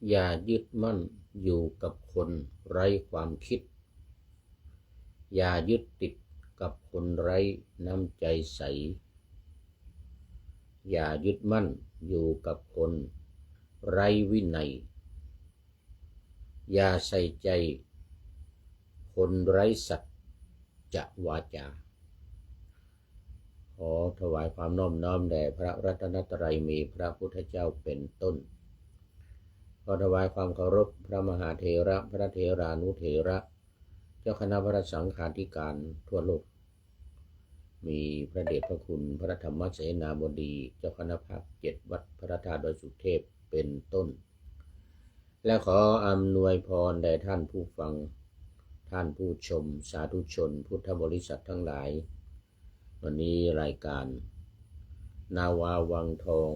อย่ายึดมั่นอยู่กับคนไร้ความคิดอย่ายึดติดกับคนไร้น้ำใจใสอย่ายึดมั่นอยู่กับคนไร้วินัยอย่าใส่ใจคนไร้สัจจะวาจาขอถวายความนอบน้อมแด่พระรัตนตรัยมีพระพุทธเจ้าเป็นต้นขอถวายความเคารพพระมหาเถระพระเถรานุเถระเจ้าคณะพระสังฆาธิการทั่วโลกมีพระเดชพระคุณพระธรรมเสนาบดีเจ้าคณะภาค7วัดพระธาตุดอยสุเทพเป็นต้นและขออำนวยพรแด่ท่านผู้ฟังท่านผู้ชมสาธุชนพุทธบริษัททั้งหลายวันนี้รายการนาวาวังทอง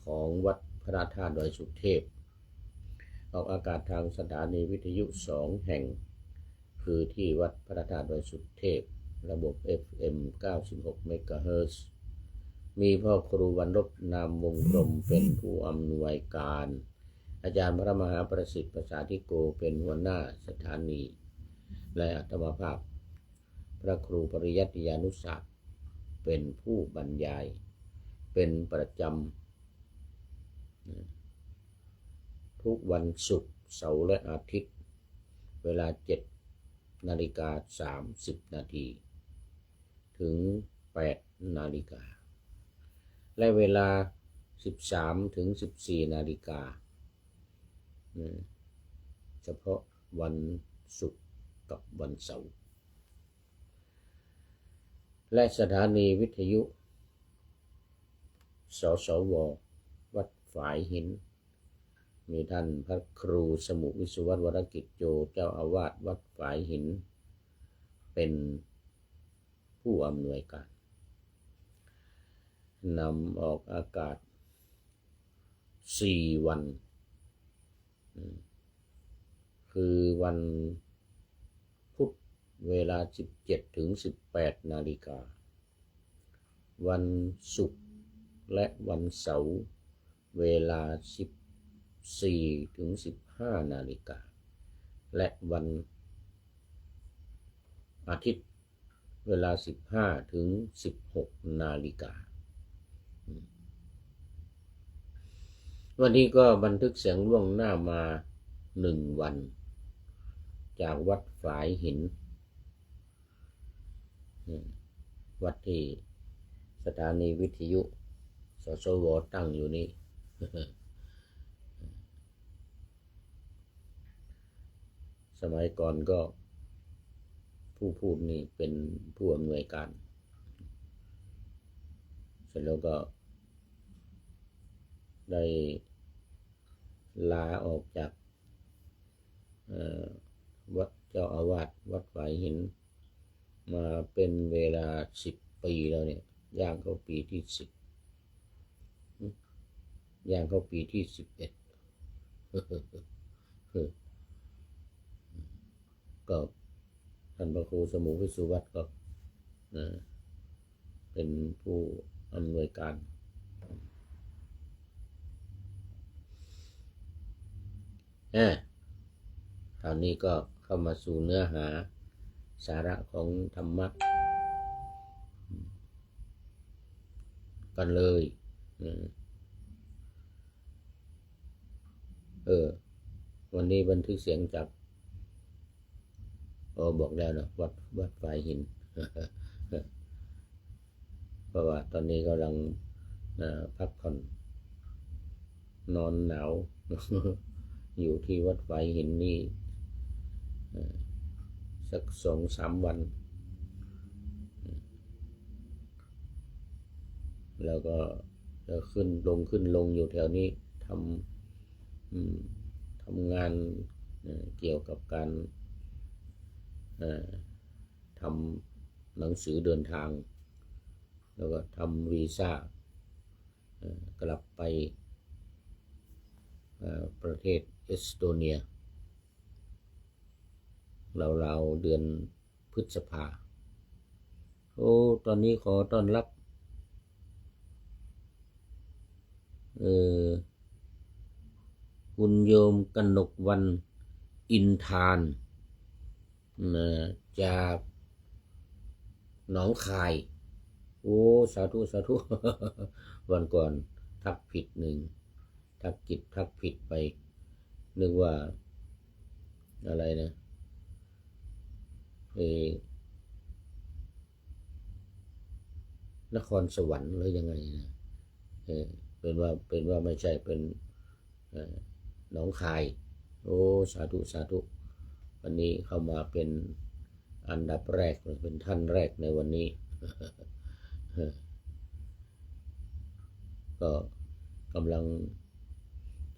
ของวัดพระธาตุดอยสุเทพออกอากาศทางสถานีวิทยุ2แห่งคือที่วัดพระธาตุดอยสุเทพระบบ FM 96 เมกะเฮิรตซ์มีพ่อครูวรรณรบนามวงกลมเป็นผู้อำนวยการอาจารย์พระมหาประสิทธิ์ประสาธิโกเป็นหัวหน้าสถานีและอัตมาภาพพระครูปริยัติยานุศาสตร์เป็นผู้บรรยายเป็นประจำทุกวันศุกร์เสาร์และอาทิตย์เวลา7:30 น.ถึง8 นาฬิกาและเวลา13-14 นาฬิกาเฉพาะวันศุกร์กับวันเสาร์และสถานีวิทยุสสว.วัดฝายหินมีท่านพระครูสมุวิสุวัตรวรกิจโจเจ้าอาวาสวัดฝายหินเป็นผู้อำนวยการนำออกอากาศ4 วันคือวันพุธเวลา17-18 นาฬิกาวันศุกร์และวันเสาร์เวลา14-15 นาฬิกาและวันอาทิตย์เวลา15-16 นาฬิกาวันนี้ก็บันทึกเสียงล่วงหน้ามา1 วันจากวัดฝายหินวัดที่สถานีวิทยุสสว.ตั้งอยู่นี่ สมัยก่อนก็ผู้พูดนี่เป็นผู้อำนวยการเสร็จแล้วก็ได้ลาออกจากวัดเจ้าอาวาสวัดฝายหินมาเป็นเวลา10 ปีแล้วเนี่ยย่างเข้าปีที่10ย่างเข้าปีที่11ก็ท่านพระครูสมุวิสุวัตรก็เป็นผู้อำนวยการคราวนี้ก็เข้ามาสู่เนื้อหาสาระของธรรมะกันเลยวันนี้บันทึกเสียงจากบอกแล้วนะวัดฝายหิน เพราะว่าตอนนี้กำลังพักผ่อนนอนหนาว อยู่ที่วัดฝายหินนี่สัก2-3 วันแล้วก็จะขึ้นลงอยู่แถวนี้ทำงานเกี่ยวกับการทำหนังสือเดินทางแล้วก็ทำวีซ่ากลับไปประเทศเอสโตเนียราวๆเดือนพฤษภาตอนนี้ขอต้อนรับค คุณโยมกนกวรรณอินทานนะจากหนองคายโอ้สาธุสาธุ วันก่อนทักผิดหนึ่งทักจิตทักผิดไปนึกว่าอะไรนะนครสวรรค์หรือยังไงนะเป็นว่าไม่ใช่เป็นหนองคายโอ้สาธุสาธุวันนี้เข้ามาเป็นอันดับแรกเป็นท่านแรกในวันนี้ ก็กำลัง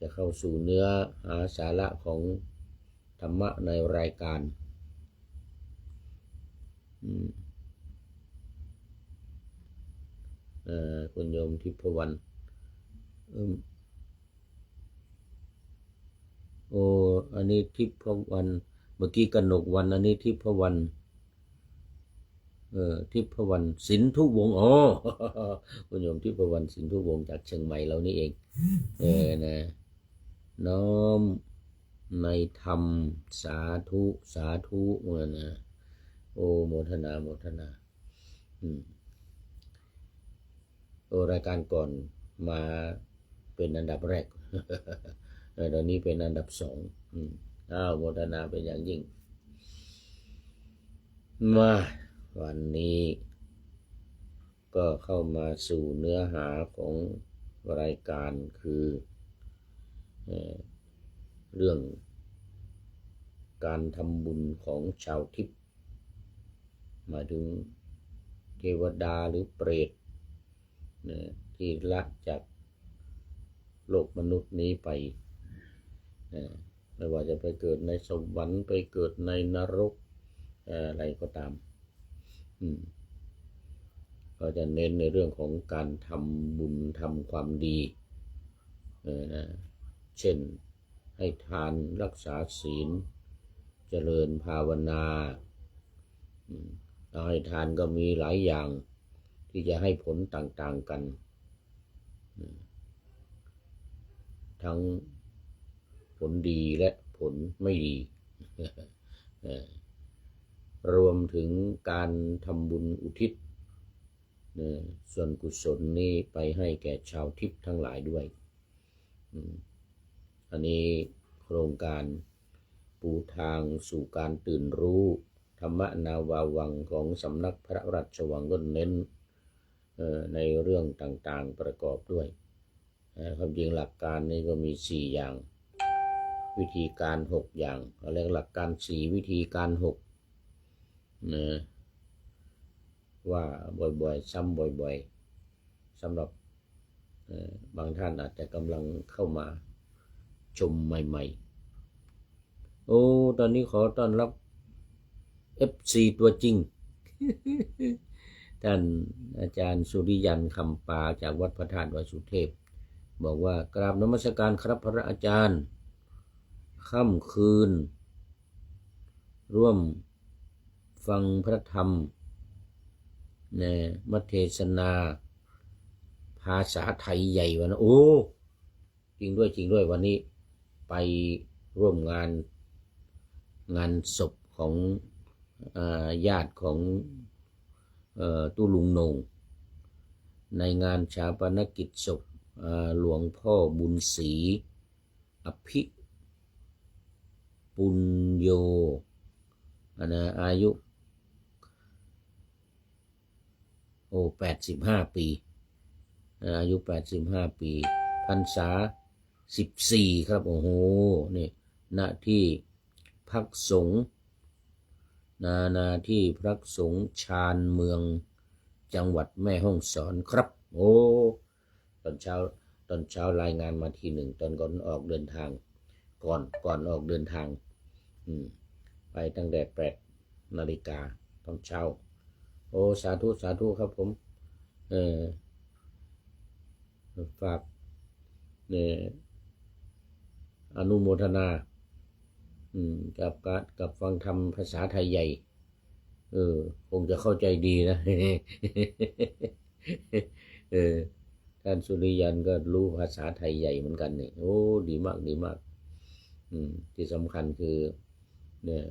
จะเข้าสู่เนื้อหาสาระของธรรมะในรายการคุณโยมทิพวรรณโอ้อันนี้ทิพวรรณเมื่อกี้กนกวรรณอันนี้ทิพวรรณทิพวรรณสินธุวงศ์อ๋อ คุณโยมทิพวรรณสินธุวงศ์จากเชียงใหม่เรานี่เองนะน้อมในธรรมสาธุสาธุนะโอ้โมทนาโมทนาโอ้รายการก่อนมาเป็นอันดับแรก ตอนนี้เป็นอันดับสองโมทนาเป็นอย่างยิ่งมาวันนี้ก็เข้ามาสู่เนื้อหาของรายการคือเรื่องการทำบุญของชาวทิพย์หมายถึงเทวดาหรือเปรตที่ละจากโลกมนุษย์นี้ไปไม่ว่าจะไปเกิดในสวรรค์ไปเกิดในนรกอะไรก็ตามก็จะเน้นในเรื่องของการทำบุญทำความดีเช่นให้ทานรักษาศีลเจริญภาวนาให้ทานก็มีหลายอย่างที่จะให้ผลต่างๆกันทั้งผลดีและผลไม่ดี รวมถึงการทำบุญอุทิศส่วนกุศลนี้ไปให้แก่ชาวทิพย์ทั้งหลายด้วยอันนี้โครงการปูทางสู่การตื่นรู้ธรรมนาวาวังของสำนักพระราชวังก็เน้นในเรื่องต่างๆประกอบด้วยความจริงหลักการนี้ก็มี4อย่างวิธีการ6อย่างเรียกหลักการ4วิธีการ6ว่าบ่อยๆซ้ำบ่อยๆสำหรับบางท่านอาจจะกำลังเข้ามาชมใหม่ๆโอ้ตอนนี้ขอต้อนรับ FC ตัวจริง ท่านอาจารย์สุริยันคำปาจากวัดพระธาตุวสุเทพบอกว่ากราบนมัสการครับพระอาจารย์ค่ำคืนร่วมฟังพระธรรมมัทเทศนาภาษาไทยใหญ่วันนะโอ้จริงด้วยวันนี้ไปร่วมงานศพของญาติของตุลุงโหน่งในงานชาปนกิจศพหลวงพ่อบุญศรีอภิปุญโยอายุ85 ปีอายุ85 ปีพรรษา14ครับโอ้โหนี่ณที่พักสงฆ์นาที่พักสงฆ์ชานเมืองจังหวัดแม่ฮ่องสอนครับโอ้ตอนเช้ารายงานมาทีหนึ่งตอนก่อนออกเดินทางก่อนออกเดินทางไปตั้งแต่8 นาฬิกาตอนเช้าโอ้สาธุสาธุครับผมฝากอนุโมทนากับฟังธรรมภาษาไทยใหญ่คงจะเข้าใจดีนะ ท่านสุริยันก็รู้ภาษาไทยใหญ่เหมือนกันนี่โอ้ดีมาก ที่สำคัญคือเนี่ย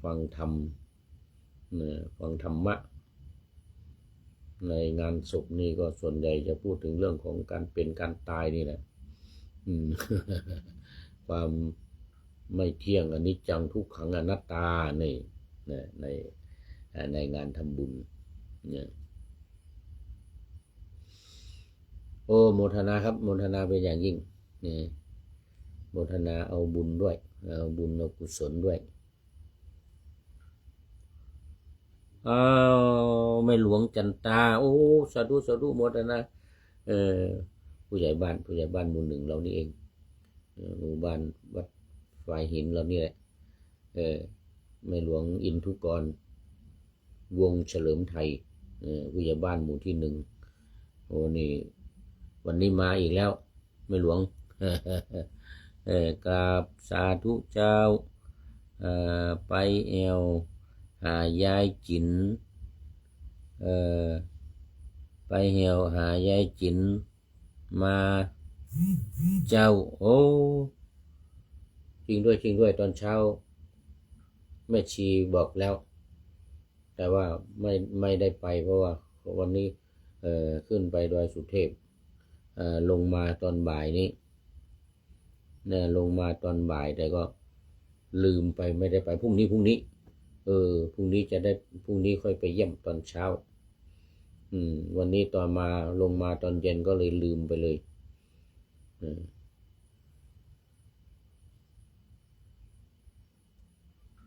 ฟังธรรมเนี่ยฟังธรรมะในงานศพนี่ก็ส่วนใหญ่จะพูดถึงเรื่องของการเป็นการตายนี่แหละความไม่เที่ยงอนิจจังทุกขังอนัตตาในงานทำบุญเนี่ยโอ้โมทนาครับโมทนาเป็นอย่างยิ่งนี่โมทนาเอาบุญด้วยเอาบุญเอากุศลด้วยไม่หลวงจันตาโอ้สาธุสาธุโมทนาผู้ใหญ่บ้านหมู่หนึ่งเรานี่เองหมู่บ้านวัดฝ่ายหินเรานี่แหละไม่หลวงอินทุกรวงเฉลิมไทยผู้ใหญ่บ้านหมู่ที่1โอ้นี่วันนี้มาอีกแล้วไม่หลวงกราบสาธุเจ้าไปแอวหายายจินไปแอวหายายจินมาเจ้าโอ้จริงด้วยตอนเช้าแม่ชีบอกแล้วแต่ว่าไม่ได้ไปเพราะว่าวันนี้ขึ้นไปดอยสุเทพลงมาตอนบ่ายนี้เนี่ยลงมาตอนบ่ายแต่ก็ลืมไปไม่ได้ไปพรุ่งนี้พรุ่งนี้จะได้พรุ่งนี้ค่อยไปเยี่ยมตอนเช้าวันนี้ตอนมาลงมาตอนเย็นก็เลยลืมไปเลย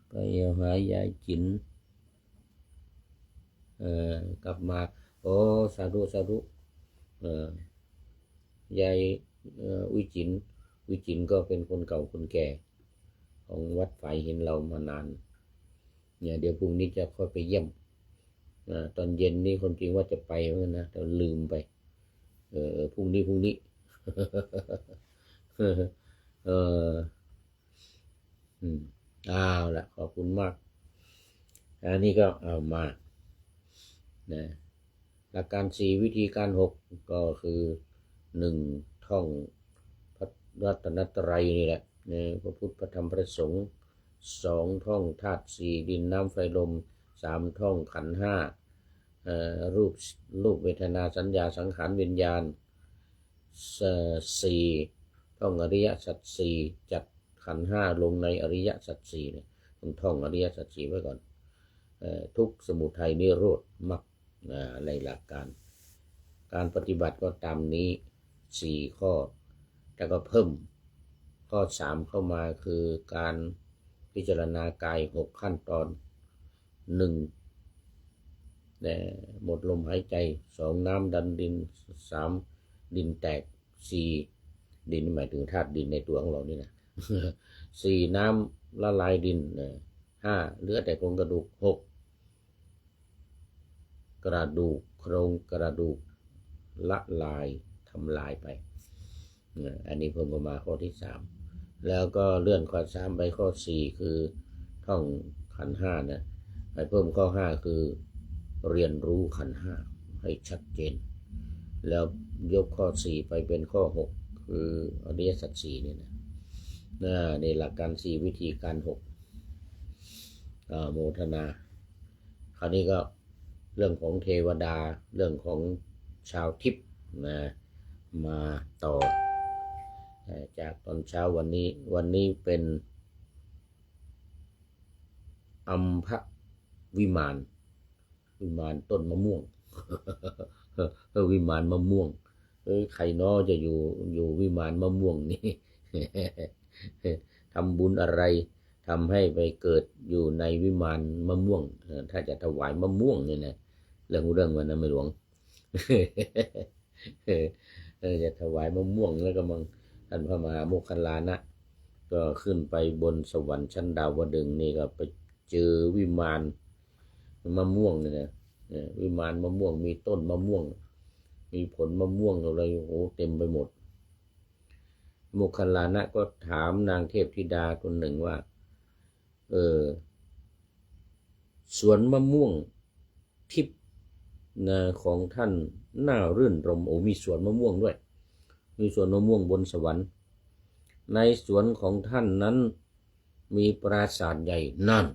ไปหายายจินกลับมาโอ้สาธุยายอุ้ยจินก็เป็นคนเก่าคนแก่ของวัดฝ่ายหินเรามานานเนี่ยเดี๋ยวพรุ่งนี้จะค่อยไปเยี่ยมตอนเย็นนี่คนจริงว่าจะไปเหมือนกันนะแต่ลืมไปพรุ่งนี้เอาละขอบคุณมากอันนี้ก็เอามานะหลักการ4วิธีการ6ก็คือ1ท่องพระรัตนตรัยนี่แหละพระพุทธพระธรรมพระสงฆ์2ท่องธาตุ4ดินน้ำไฟลม3ท่องขันธ์5รูปเวทนาสัญญาสังขารวิญญาณ4ท่องอริยสัจ4จัดขันธ์5ลงในอริยสัจ4เนี่ยต้องท่องอริยสัจ4ไว้ก่อนทุกข์สมุทัยนิโรธมรรคในหลักการปฏิบัติก็ตามนี้4ข้อแล้วก็เพิ่มข้อ3เข้ามาคือการพิจารณากาย6ขั้นตอน1หมดลมหายใจ2น้ำดันดิน3ดินแตก4ดินหมายถึงธาตุดินในตัวของเรานี่นะ4น้ำละลายดิน5เหลือแต่โครงกระดูก6กระดูกโครงกระดูกละลายทำลายไปอันนี้เพิ่มมาข้อที่3แล้วก็เลื่อนข้อ3ไปข้อ4คือท่องขันธ์5นะไปเพิ่มข้อ5คือเรียนรู้ขันธ์5ให้ชัดเจนแล้วยกข้อ4ไปเป็นข้อ6คืออริยสัจ4นี่นะในหลักการ4วิธีการ6โมทนาคราวนี้ก็เรื่องของเทวดาเรื่องของชาวทิพย์นะมาต่อจากตอนเช้าวันนี้เป็นอัมพวิมานต้นมะม่วงวิมานมะม่วงใครน้อจะอยู่วิมานมะม่วงนี่ ทำบุญอะไรทำให้ไปเกิดอยู่ในวิมานมะม่วงถ้าจะถวายมะม่วงเนี่ยนะเรื่องมันนะไม่หลวง จะถวายมะม่วงแล้วก็มังท่านพระมหาโมคคัลลานะก็ขึ้นไปบนสวรรค์ชั้นดาวดึงส์นี่ก็ไปเจอวิมานมะม่วงเนี่ยนะวิมานมะม่วงมีต้นมะม่วงมีผลมะม่วงอะไรโอ้เต็มไปหมดโมคคัลลานะก็ถามนางเทพธิดาคนหนึ่งว่าสวนมะม่วงทิพย์ของท่านน่ารื่นรมมีสวนมะม่วงด้วยมีสวนมะม่วงบนสวรรค์ ในสวนของท่านนั้นมีปราสาทใหญ่นั่น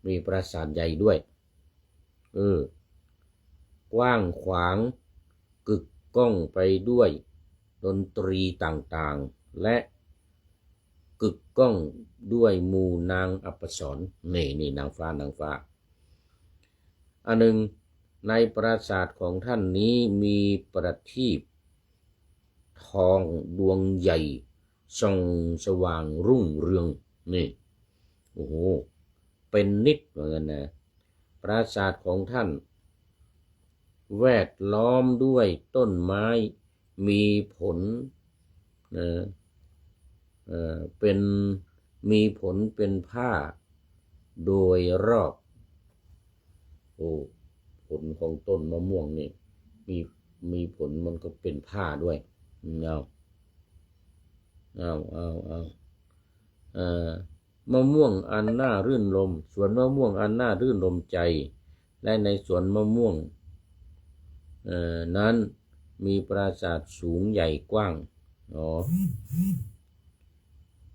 มีปราสาทใหญ่ด้วยกว้างขวางกึกก้องไปด้วยดนตรีต่างๆและกึกก้องด้วยหมู่นางอัปสรนี่นางฟ้อันหนึ่งในปราสาทของท่านนี้มีประทีปทองดวงใหญ่ส่องสว่างรุ่งเรืองนี่โอ้โหเป็นนิดเหมือนกันนะปราสาทของท่านแวดล้อมด้วยต้นไม้มีผลเป็นมีผลเป็นผ้าโดยรอบผลของต้นมะม่วงนี่มีผลมันก็เป็นผ้าด้วยมะม่วงอันน่ารื่นรมสวนมะม่วงอันน่ารื่นรมใจและในสวนมะม่วงนั้นมีปราสาทสูงใหญ่กว้าง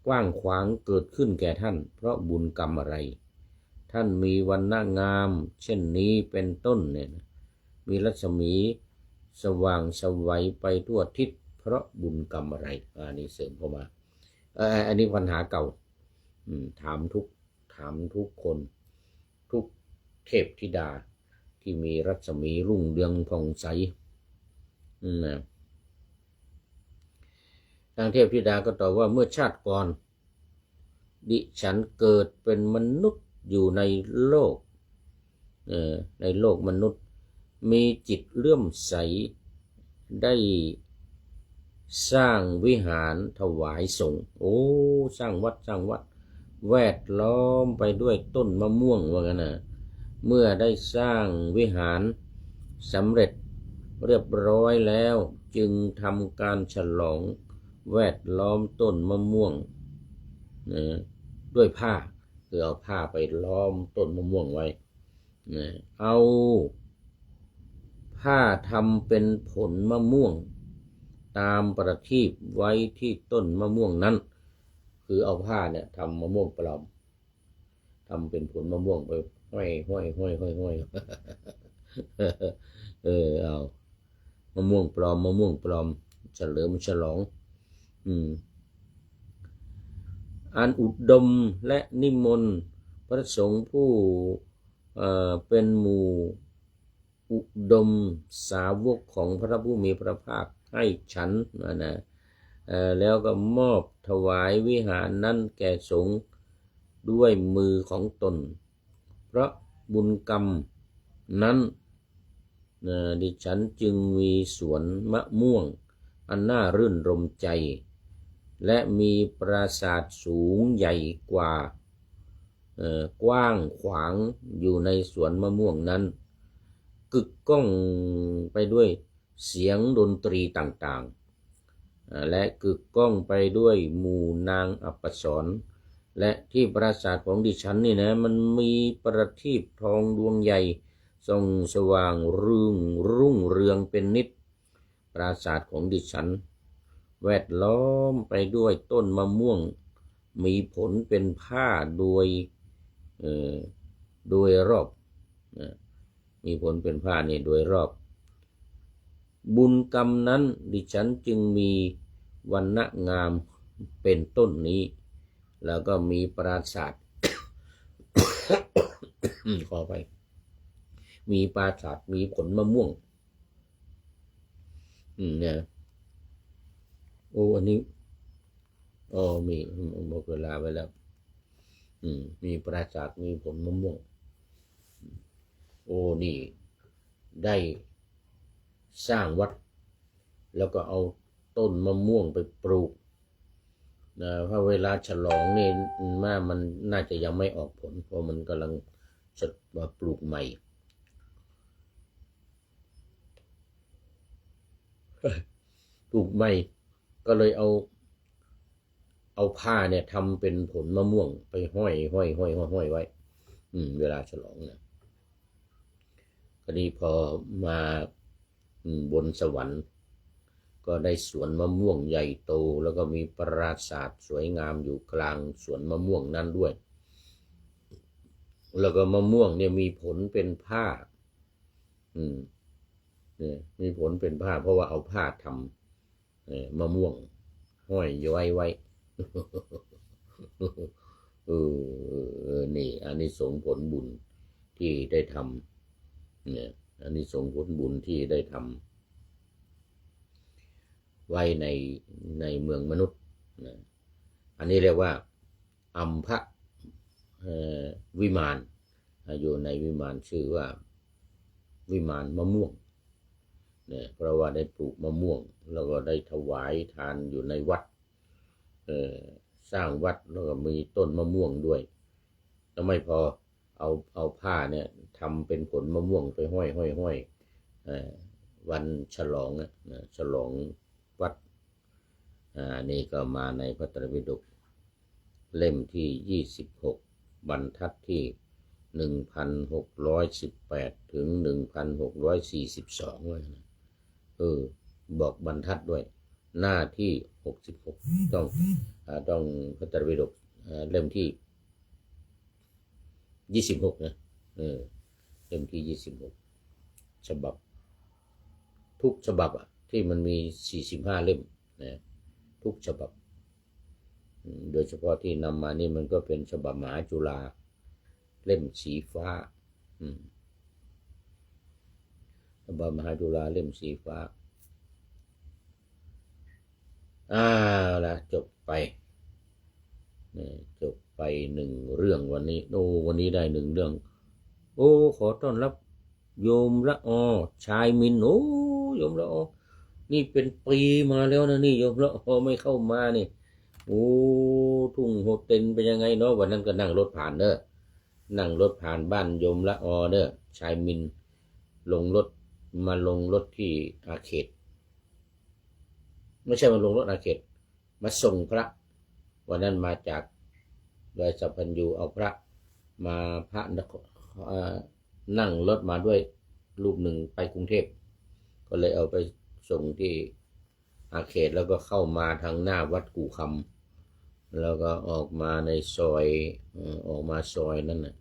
กว้างขวางเกิดขึ้นแก่ท่านเพราะบุญกรรมอะไรท่านมีวรรณะงามเช่นนี้เป็นต้นเนี่ยมีรัศมีสว่างไสวไปทั่วทิศเพราะบุญกรรมอะไรอันนี้เสริมเข้ามาอันนี้ปัญหาเก่าถามทุกคนทุกเทพธิดาที่มีรัศมีรุ่งเรืองผ่องใสทางเทพธิดาก็ตอบว่าเมื่อชาติก่อนดิฉันเกิดเป็นมนุษย์อยู่ในโลกมนุษย์มีจิตเลื่อมใสได้สร้างวิหารถวายสงฆ์สร้างวัดแวดล้อมไปด้วยต้นมะม่วงว่างั้นนะเมื่อได้สร้างวิหารสำเร็จเรียบร้อยแล้วจึงทำการฉลองแวดล้อมต้นมะม่วงด้วยผ้าคือเอาผ้าไปล้อมต้นมะม่วงไว้เอาผ้าทำเป็นผลมะม่วงตามประทีปไว้ที่ต้นมะม่วงนั้นคือเอาผ้าเนี่ยทำมะม่วงปลอมทำเป็นผลมะม่วงไปห้อยเอามะม่วงปลอมเฉลิมฉลองอันอุดมและนิมนต์พระสงฆ์ผู้เป็นหมู่อุดมสาวกของพระผู้มีพระภาคให้ฉันแล้วก็มอบถวายวิหารนั้นแก่สงฆ์ด้วยมือของตนเพราะบุญกรรมนั้นดิฉันจึงมีสวนมะม่วงอันน่ารื่นรมใจและมีปราสาทสูงใหญ่กว่ากว้างขวางอยู่ในสวนมะม่วงนั้นกึกก้องไปด้วยเสียงดนตรีต่างๆและกึกก้องไปด้วยหมู่นางอัปสรและที่ปราสาทของดิฉันนี่นะมันมีประทีปทองดวงใหญ่ส่องสว่างรุ่งเรืองเป็นนิจปราสาทของดิฉันแวดล้อมไปด้วยต้นมะม่วงมีผลเป็นผ้าโดยรอบมีผลเป็นผ้านี่โดยรอบบุญกรรมนั้นดิฉันจึงมีวรรณะงามเป็นต้นนี้แล้วก็มีปราสาท ขอไปมีปราสาทมีผลมะม่วงเนี่ยอันนี้มีหมดเวลาไปแล้วมีปราสาทมีผลมะม่วงนี่ได้สร้างวัดแล้วก็เอาต้นมะม่วงไปปลูกเพราะเวลาฉลองนี่มันน่าจะยังไม่ออกผลเพราะมันกำลังจะมาปลูกใหม่ก็เลยเอาผ้าเนี่ยทำเป็นผลมะม่วงไปห้อยไว้เวลาฉลองนะคราวนี้พอมาบนสวรรค์ก็ ก็ได้สวนมะม่วงใหญ่โตแล้วก็มีปราสาทสวยงามอยู่กลางสวนมะม่วงนั้นด้วยแล้วก็มะม่วงเนี่ยมีผลเป็นผ้าเนี่ยมีผลเป็นผ้าเพราะว่าเอาผ้าทำมะม่วงห้อยย้อยไว้นี่อันนี้สงผลบุญที่ได้ทำเนี่ยอันนี้สงผลบุญที่ได้ทำไว้ในเมืองมนุษย์นะอันนี้เรียกว่าอัมพวิมานอยู่ในวิมานชื่อว่าวิมานมะม่วงเนี่ยเพราะว่าได้ปลูกมะม่วงแล้วก็ได้ถวายทานอยู่ในวัดสร้างวัดแล้วก็มีต้นมะม่วงด้วยแล้วไม่พอเอาผ้าเนี่ยทำเป็นผลมะม่วงไปห้อยวันฉลองฉลองวัดนี่ก็มาในพระไตรปิฎกเล่มที่26บรรทัดที่1618ถึง1642เลยนะบอกบรรทัดด้วยหน้าที่66ต้องพระไตรปิฎกเล่มที่26นะเล่มที่26ฉบับทุกฉบับที่มันมี45เล่มนะทุกฉบับโดยเฉพาะที่นำมานี่มันก็เป็นฉบับมหาจุฬาเล่มสีฟ้าฉบับมหาจุฬาเล่มสีฟ้าละจบไป1เรื่องวันนี้วันนี้ได้1เรื่องขอต้อนรับโยมละอชายมินโยมละอนี่เป็นปีมาแล้วนะนี่โยมละอไม่เข้ามานี่ทุ่งโฮเต็นเป็นยังไงเนาะวันนั้นก็นั่งรถผ่านนั่งรถผ่านบ้านโยมละอชายมินลงรถที่อาเขตไม่ใช่มาลงรถอาเขตมาส่งพระวันนั้นมาจากดอยสัพพัญญูเอาพระมาพระนั่งรถมาด้วยรูปหนึ่งไปกรุงเทพก็เลยเอาไปส่งที่อาเขตแล้วก็เข้ามาทางหน้าวัดกู่คำแล้วก็ออกมาในซอยออกมาซอยนั่นน่ะ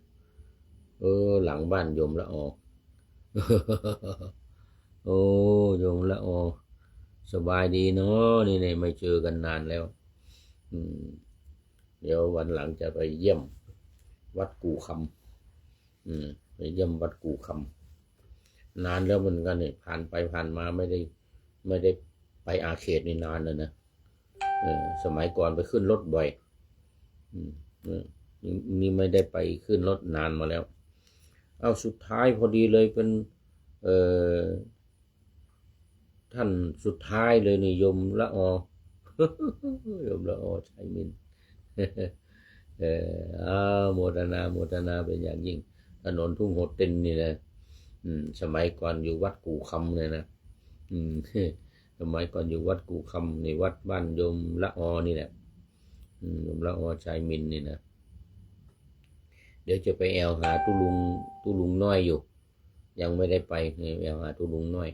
หลังบ้านโยมละอโยมละอสบายดีเนาะนี่ไม่เจอกันนานแล้วเดี๋ยววันหลังจะไปเยี่ยมวัดกู่คำไปเยี่ยมวัดกู่คำนานแล้วเหมือนกันเนี่ยผ่านไปผ่านมาไม่ได้ไปอาเขตนี่นานเลยนะสมัยก่อนไปขึ้นรถบ่อยนี่ไม่ได้ไปขึ้นรถนานมาแล้วเอาสุดท้ายพอดีเลยเป็นท่านสุดท้ายเลยนี่โยมละอโยมละอชายมินโมทนาเป็นอย่างยิ่งถนนทุ่งโฮเต็นนี่นะสมัยก่อนอยู่วัดกู่คำเลยนะสมัยก่อนอยู่วัดกู่คำในวัดบ้านโยมละอนี่แหละโยมละอชายมินนี่นะเดี๋ยวจะไปแอวหาตุลุงน้อยอยู่ยังไม่ได้ไปแอวหาตุลุงน้อย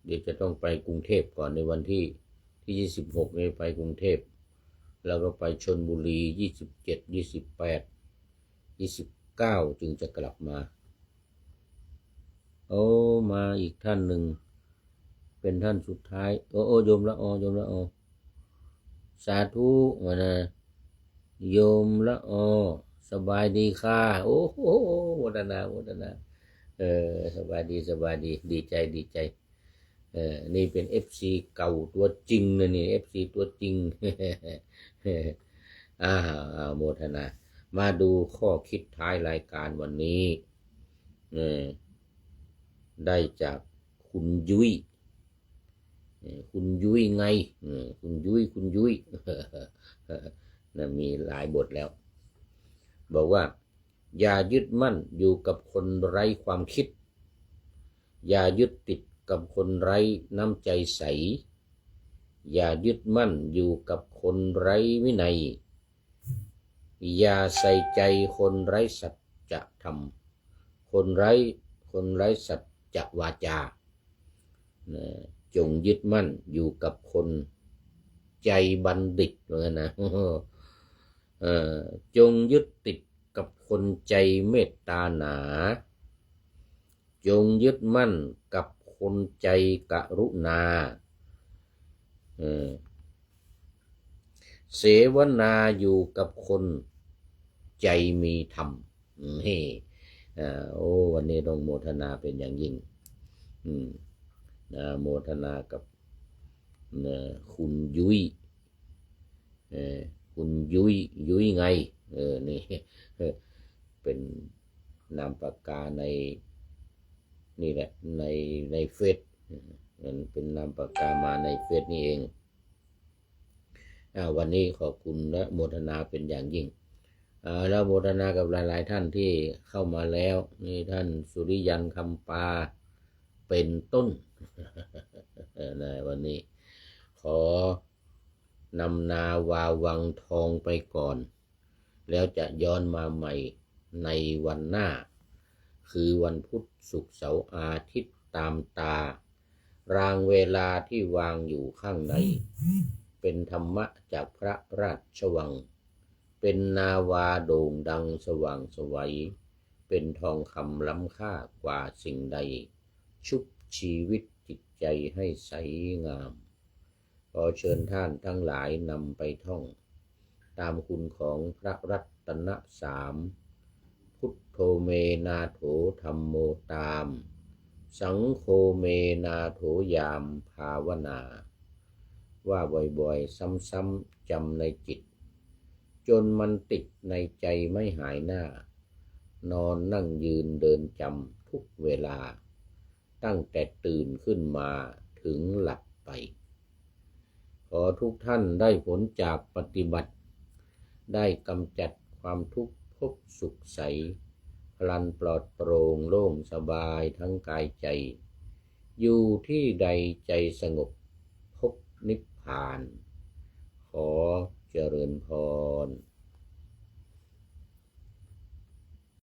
เดี๋ยวจะต้องไปกรุงเทพก่อนในวันที่26นี้ไปกรุงเทพแล้วก็ไปชลบุรี27 28 29จึงจะกลับมามาอีกท่านหนึ่งเป็นท่านสุดท้ายโยมละอสาธุมานะโยมละอสบายดีค่ะโอ้โหโมทนาสบายดีดีใจนี่เป็น FC เก่าตัวจริงนะนี่ FC ตัวจริงโมทนามาดูข้อคิดท้ายรายการวันนี้ได้จากคุณยุ้ยไงคุณยุ้ยนะมีหลายบทแล้วบอกว่าอย่ายึดมั่นอยู่กับคนไร้ความคิดอย่ายึดติดกับคนไร้น้ำใจใสอย่ายึดมั่นอยู่กับคนไร้วินัยอย่าใส่ใจคนไร้สัจธรรมคนไร้สัจวาจา นะจงยึดมั่นอยู่กับคนใจบัณฑิตเหมือนกันนะจงยึดติดกับคนใจเมตตาหนาจงยึดมั่นกับคนใจกรุณาเสวนาอยู่กับคนใจมีธรรมนี่โอ้วันนี้ต้องโมทนาเป็นอย่างยิ่งโมทนากับคุณยุ้ยคุณยุ้ยไงนี่เป็นนามปากกาในนี่แหละในเฟซมันเป็นนามปากกามาในเฟซนี่เองวันนี้ขอบคุณและโมทนาเป็นอย่างยิ่งแล้วโมทนากับหลายๆท่านที่เข้ามาแล้วนี่ท่านสุริยันคำปาเป็นต้นนะวันนี้ขอนำนาวาวังทองไปก่อนแล้วจะย้อนมาใหม่ในวันหน้าคือวันพุธศุกร์เสาร์อาทิตย์ตามตารางเวลาที่วางอยู่ข้างในเป็นธรรมะจากพระราชวังเป็นนาวาโด่งดังสว่างไสวเป็นทองคำล้ำค่ากว่าสิ่งใดชุบชีวิตจิตใจให้ใสงามขอเชิญท่านทั้งหลายนำไปท่องตามคุณของพระรัตนสามพุทโธเมนาโถธัมโมตามสังโฆเมนาโถยามภาวนาว่าบ่อยๆซ้ำๆจำในจิตจนมันติดในใจไม่หายหน้านอนนั่งยืนเดินจำทุกเวลาตั้งแต่ตื่นขึ้นมาถึงหลับไปขอทุกท่านได้ผลจากปฏิบัติได้กำจัดความทุกข์พบสุขใสพลันปลอดโปร่งโล่งสบายทั้งกายใจอยู่ที่ใดใจสงบพบนิพพานขอเจริญพร